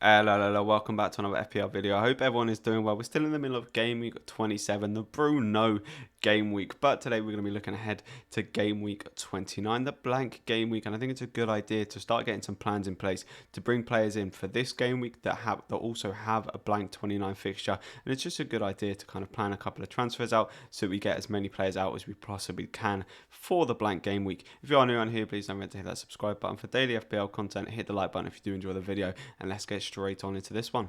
Hello, welcome back to another FPL video. I hope everyone is doing well. We're still in the middle of Game Week 27, the Bruno Game Week. But today we're going to be looking ahead to Game Week 29, the blank Game Week. And I think it's a good idea to start getting some plans in place to bring players in for this Game Week that also have a blank 29 fixture. And it's just a good idea to kind of plan a couple of transfers out so we get as many players out as we possibly can for the blank Game Week. If you are new on here, please don't forget to hit that subscribe button for daily FPL content. Hit the like button if you do enjoy the video. And let's get straight on into this one.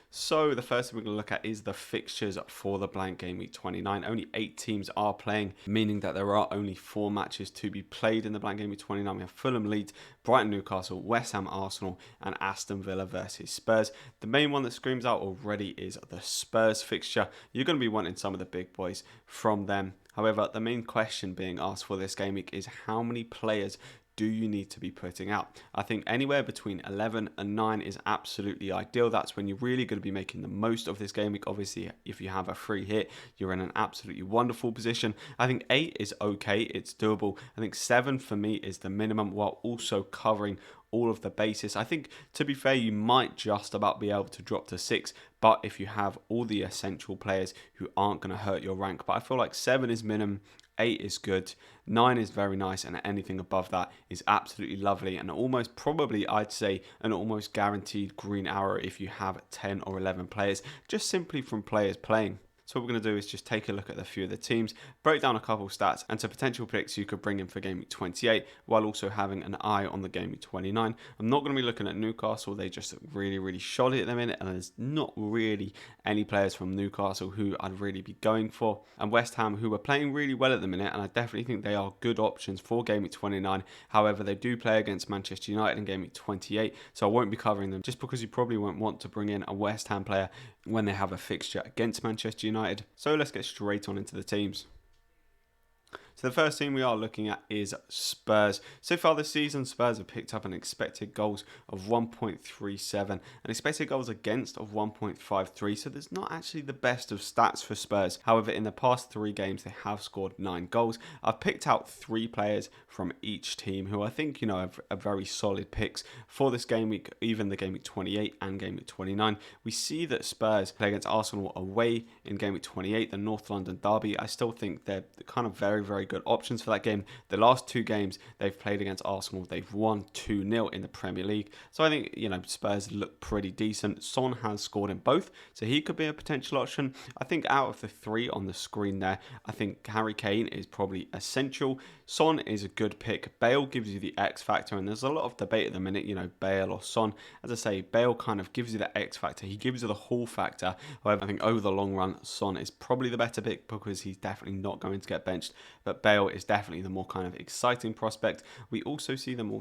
So the first thing we're going to look at is the fixtures for the blank Game Week 29. Only 8 teams are playing, meaning that there are only 4 matches to be played in the blank Game Week 29. We have Fulham, Leeds, Brighton, Newcastle, West Ham, Arsenal, and Aston Villa versus Spurs. The main one that screams out already is the Spurs fixture. You're going to be wanting some of the big boys from them. However, the main question being asked for this game week is how many players do you need to be putting out? I think anywhere between 11 and 9 is absolutely ideal. That's when you're really going to be making the most of this game week. Obviously, if you have a free hit, you're in an absolutely wonderful position. I think 8 is okay. It's doable. I think 7 for me is the minimum, while also covering all of the basis. I think, to be fair, you might just about be able to drop to 6, but if you have all the essential players who aren't going to hurt your rank. But I feel like 7 is minimum, 8 is good, 9 is very nice, and anything above that is absolutely lovely, and almost probably, I'd say, an almost guaranteed green arrow if you have 10 or 11 players, just simply from players playing. So what we're going to do is just take a look at a few of the teams, break down a couple of stats, and to potential picks you could bring in for Game Week 28, while also having an eye on the Game Week 29. I'm not going to be looking at Newcastle. They just look really shoddy at the minute, and there's not really any players from Newcastle who I'd really be going for. And West Ham, who are playing really well at the minute, and I definitely think they are good options for Game Week 29. However, they do play against Manchester United in Game Week 28, so I won't be covering them, just because you probably won't want to bring in a West Ham player when they have a fixture against Manchester United. So let's get straight on into the teams. So the first team we are looking at is Spurs. So far this season, Spurs have picked up an expected goals of 1.37 and expected goals against of 1.53. So there's not actually the best of stats for Spurs. However, in the past 3 games, they have scored 9 goals. I've picked out 3 players from each team who I think, are very solid picks for this game week, even the game week 28 and game week 29. We see that Spurs play against Arsenal away in game week 28, the North London derby. I still think they're kind of very good options for that game. The last 2 games they've played against Arsenal, they've won 2-0 in the Premier League. So I think, Spurs look pretty decent. Son has scored in both, so he could be a potential option. I think out of the 3 on the screen there, I think Harry Kane is probably essential. Son is a good pick. Bale gives you the X factor, and there's a lot of debate at the minute, Bale or Son. As I say, Bale kind of gives you the X factor. He gives you the Hall factor. However, I think over the long run, Son is probably the better pick because he's definitely not going to get benched. But Bale is definitely the more kind of exciting prospect. We also see them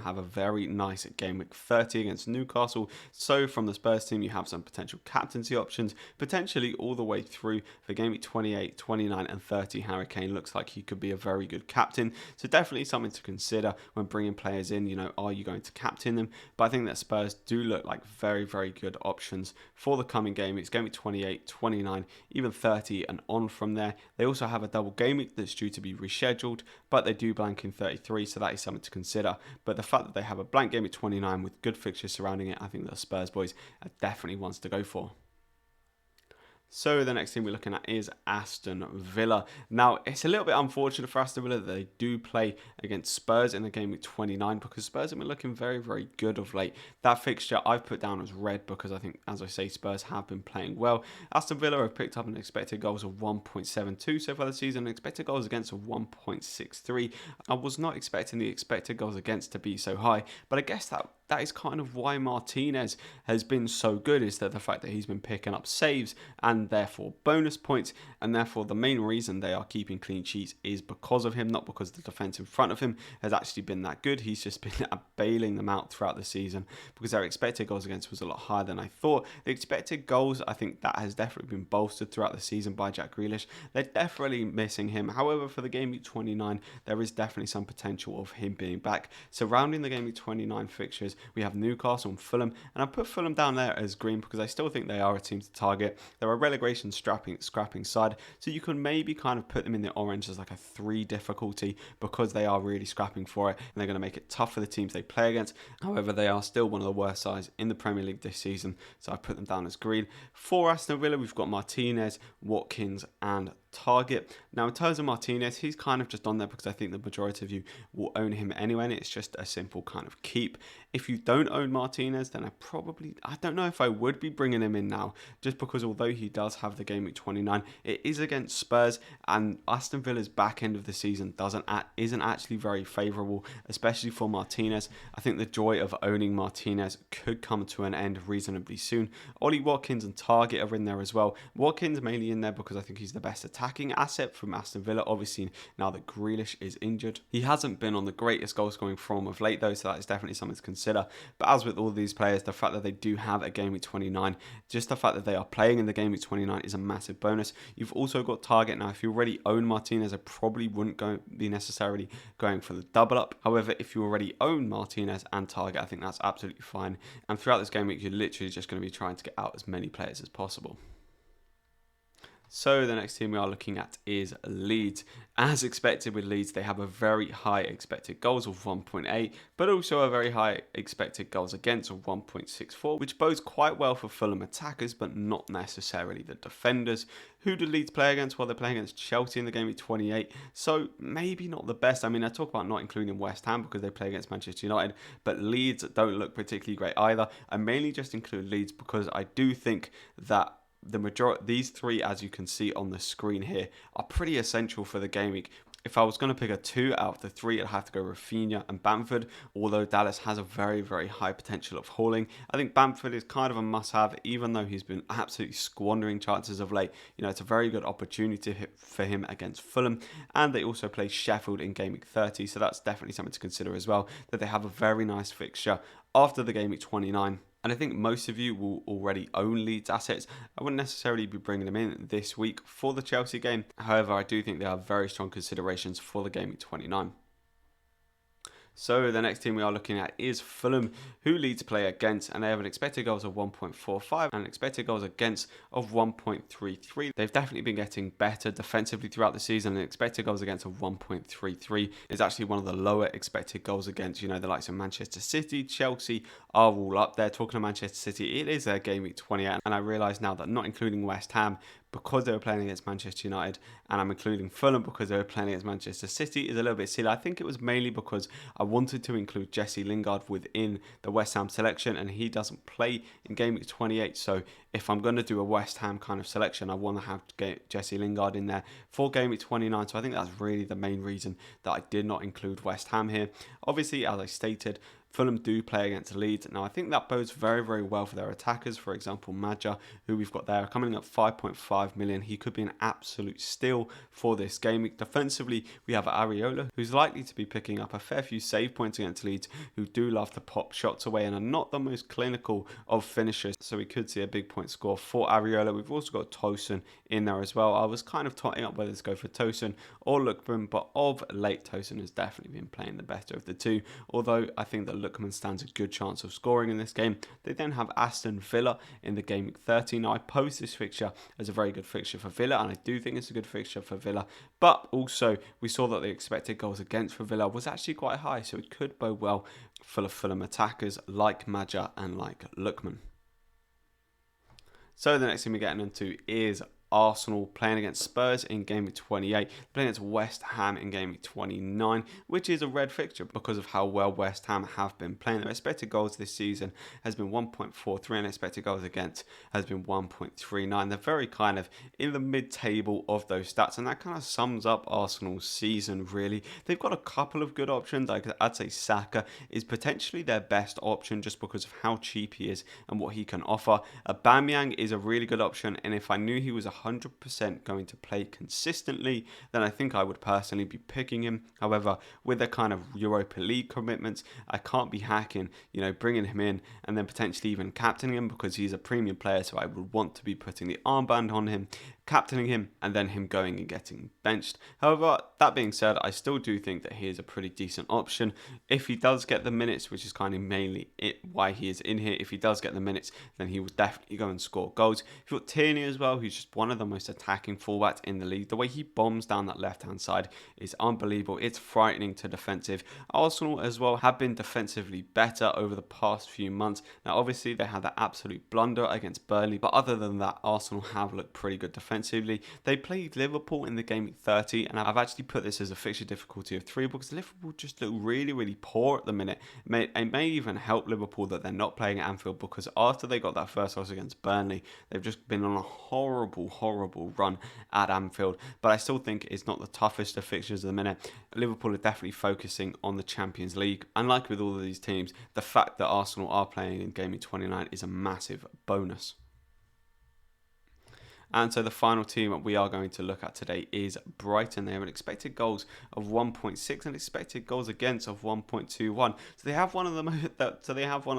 have a very nice game week 30 against Newcastle. So from the Spurs team, you have some potential captaincy options, potentially all the way through for game week 28, 29, and 30. Harry Kane looks like he could be a very good captain. So definitely something to consider when bringing players in. Are you going to captain them? But I think that Spurs do look like very good options for the coming game. It's game week 28, 29, even 30, and on from there. They also have a double game week that's due to be rescheduled, but they do blank in 33, so that is something to consider. But the fact that they have a blank game at 29 with good fixtures surrounding it, I think the Spurs boys are definitely ones to go for. So the next team we're looking at is Aston Villa. Now, it's a little bit unfortunate for Aston Villa that they do play against Spurs in the game week 29 because Spurs have been looking very good of late. That fixture I've put down as red because I think, as I say, Spurs have been playing well. Aston Villa have picked up an expected goals of 1.72 so far this season, expected goals against of 1.63. I was not expecting the expected goals against to be so high, but I guess that is kind of why Martinez has been so good, is that the fact that he's been picking up saves and therefore bonus points, and therefore the main reason they are keeping clean sheets is because of him, not because the defence in front of him has actually been that good. He's just been bailing them out throughout the season because their expected goals against was a lot higher than I thought. The expected goals, I think that has definitely been bolstered throughout the season by Jack Grealish. They're definitely missing him. However, for the game week 29, there is definitely some potential of him being back. Surrounding the game week 29 fixtures, fixtures, we have Newcastle and Fulham, and I put Fulham down there as green because I still think they are a team to target. They're a relegation scrapping side, so you can maybe kind of put them in the orange as like a 3 difficulty because they are really scrapping for it and they're going to make it tough for the teams they play against. However, they are still one of the worst sides in the Premier League this season, so I put them down as green. For Aston Villa, we've got Martinez, Watkins and Target. Now, in terms of Martinez, he's kind of just on there because I think the majority of you will own him anyway, and it's just a simple kind of keep. If you don't own Martinez, then I don't know if I would be bringing him in now, just because although he does have the game week 29, it is against Spurs, and Aston Villa's back end of the season isn't actually very favourable, especially for Martinez. I think the joy of owning Martinez could come to an end reasonably soon. Ollie Watkins and Target are in there as well. Watkins mainly in there because I think he's the best attacking asset from Aston Villa, obviously now that Grealish is injured. He hasn't been on the greatest goal scoring form of late though, so that is definitely something to consider. But as with all these players, the fact that they do have a game week 29, just the fact that they are playing in the game week 29 is a massive bonus. You've also got Target. Now, if you already own Martinez, I probably wouldn't be necessarily going for the double up. However, if you already own Martinez and Target, I think that's absolutely fine. And throughout this game week, you're literally just going to be trying to get out as many players as possible. So the next team we are looking at is Leeds. As expected with Leeds, they have a very high expected goals of 1.8, but also a very high expected goals against of 1.64, which bodes quite well for Fulham attackers, but not necessarily the defenders. Who do Leeds play against? Well, they're playing against Chelsea in the game week 28, so maybe not the best. I mean, I talk about not including West Ham because they play against Manchester United, but Leeds don't look particularly great either. I mainly just include Leeds because I do think that the majority, these 3, as you can see on the screen here, are pretty essential for the game week. If I was going to pick a 2 out of the 3, I'd have to go Rafinha and Bamford, although Dallas has a very, very high potential of hauling. I think Bamford is kind of a must-have, even though he's been absolutely squandering chances of late. You know, it's a very good opportunity for him against Fulham, and they also play Sheffield in game week 30, so that's definitely something to consider as well, that they have a very nice fixture after the game week 29. And I think most of you will already own Leeds assets. I wouldn't necessarily be bringing them in this week for the Chelsea game. However, I do think they are very strong considerations for the game week 29. So the next team we are looking at is Fulham, who Leeds play against, and they have an expected goals of 1.45 and an expected goals against of 1.33. They've definitely been getting better defensively throughout the season, and expected goals against of 1.33 is actually one of the lower expected goals against. You know, the likes of Manchester City, Chelsea are all up there. Talking of Manchester City, it is their game week 28, and I realise now that not including West Ham, because they were playing against Manchester United, and I'm including Fulham because they were playing against Manchester City, is a little bit silly. I think it was mainly because I wanted to include Jesse Lingard within the West Ham selection, and he doesn't play in game week 28. So if I'm going to do a West Ham kind of selection, I want to have Jesse Lingard in there for game week 29. So I think that's really the main reason that I did not include West Ham here. Obviously, as I stated, Fulham do play against Leeds. Now, I think that bodes very, very well for their attackers. For example, Madja, who we've got there, coming up 5.5 million. He could be an absolute steal for this game. Defensively, we have Areola, who's likely to be picking up a fair few save points against Leeds, who do love to pop shots away and are not the most clinical of finishers. So we could see a big point score for Areola. We've also got Tosun in there as well. I was kind of totting up whether to go for Tosun or Lookman, but of late, Tosun has definitely been playing the better of the two, although I think that Lookman stands a good chance of scoring in this game. They then have Aston Villa in the game week 30. Now, I pose this fixture as a very good fixture for Villa, and I do think it's a good fixture for Villa, but also we saw that the expected goals against for Villa was actually quite high, so it could bode well for the Fulham attackers like Madja and like Lookman. So the next thing we're getting into is Arsenal playing against Spurs in game week 28, playing against West Ham in game week 29, which is a red fixture because of how well West Ham have been playing. Their expected goals this season has been 1.43 and expected goals against has been 1.39. They're very kind of in the mid-table of those stats, and that kind of sums up Arsenal's season, really. They've got a couple of good options. I'd say Saka is potentially their best option just because of how cheap he is and what he can offer. Aubameyang is a really good option, and if I knew he was 100% going to play consistently, then I think I would personally be picking him. However, with the kind of Europa League commitments, I can't be hacking, bringing him in and then potentially even captaining him because he's a premium player, so I would want to be putting the armband on him. captaining him, and then him going and getting benched. However, that being said, I still do think that he is a pretty decent option. If he does get the minutes, which is kind of mainly why he is in here, if he does get the minutes, then he will definitely go and score goals. You've got Tierney as well, who's just one of the most attacking fullbacks in the league. The way he bombs down that left-hand side is unbelievable. It's frightening to defensive. Arsenal as well have been defensively better over the past few months. Now, obviously, they had that absolute blunder against Burnley, but other than that, Arsenal have looked pretty good defensively. They played Liverpool in the game week 30, and I've actually put this as a fixture difficulty of 3 because Liverpool just look really, really poor at the minute. It may even help Liverpool that they're not playing at Anfield, because after they got that first loss against Burnley, they've just been on a horrible, horrible run at Anfield. But I still think it's not the toughest of fixtures at the minute. Liverpool are definitely focusing on the Champions League. And like with all of these teams, the fact that Arsenal are playing in Game Week 29 is a massive bonus. And so the final team we are going to look at today is Brighton. They have an expected goals of 1.6 and expected goals against of 1.21. So they have one of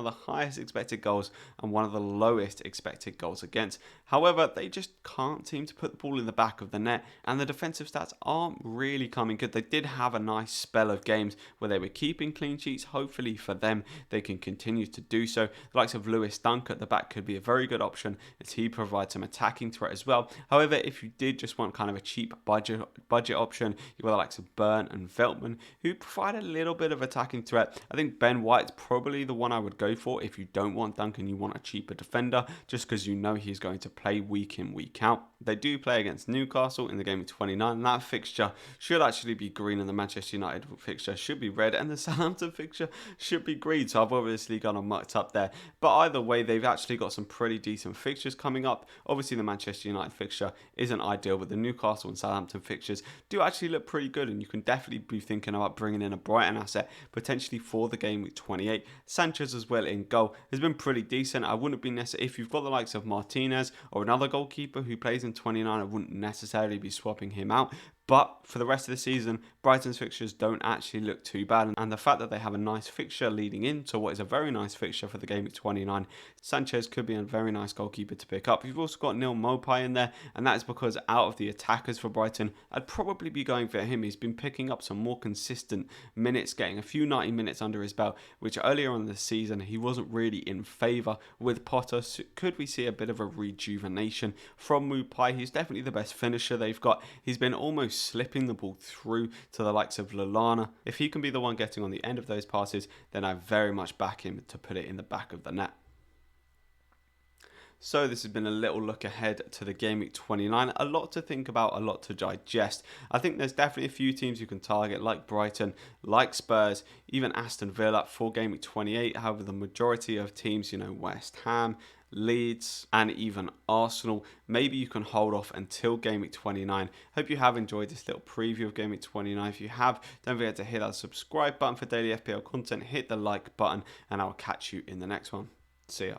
the highest expected goals and one of the lowest expected goals against. However, they just can't seem to put the ball in the back of the net, and the defensive stats aren't really coming good. They did have a nice spell of games where they were keeping clean sheets. Hopefully for them, they can continue to do so. The likes of Lewis Dunk at the back could be a very good option, as he provides some attacking threat as well. However, if you did just want kind of a cheap budget option, you've got the likes of Burn and Veltman, who provide a little bit of attacking threat. I think Ben White's probably the one I would go for if you don't want Dunk and you want a cheaper defender, just because you know he's going to play week in, week out. They do play against Newcastle in the game of 29, and that fixture should actually be green, and the Manchester United fixture should be red, and the Southampton fixture should be green. So I've obviously gone and mucked up there. But either way, they've actually got some pretty decent fixtures coming up. Obviously, the Manchester United fixture isn't ideal, but the Newcastle and Southampton fixtures do actually look pretty good, and you can definitely be thinking about bringing in a Brighton asset potentially for the game week 28. Sanchez as well in goal has been pretty decent. I wouldn't be necessarily, if you've got the likes of Martinez or another goalkeeper who plays in 29, I wouldn't necessarily be swapping him out. But for the rest of the season, Brighton's fixtures don't actually look too bad. And the fact that they have a nice fixture leading into what is a very nice fixture for the game week 29, Sanchez could be a very nice goalkeeper to pick up. You've also got Neil Maupay in there, and that is because out of the attackers for Brighton, I'd probably be going for him. He's been picking up some more consistent minutes, getting a few 90 minutes under his belt, which earlier on in the season, he wasn't really in favour with Potter. So could we see a bit of a rejuvenation from Maupay? He's definitely the best finisher they've got. He's been almost slipping the ball through to the likes of Lallana. If he can be the one getting on the end of those passes, then I very much back him to put it in the back of the net. So this has been a little look ahead to the game week 29. A lot to think about, a lot to digest. I think there's definitely a few teams you can target, like Brighton, like Spurs, even Aston Villa for game week 28. However, the majority of teams, West Ham, Leeds, and even Arsenal, maybe you can hold off until game week 29. Hope you have enjoyed this little preview of game week 29. If you have, don't forget to hit that subscribe button for daily FPL content, hit the like button, and I'll catch you in the next one. See ya.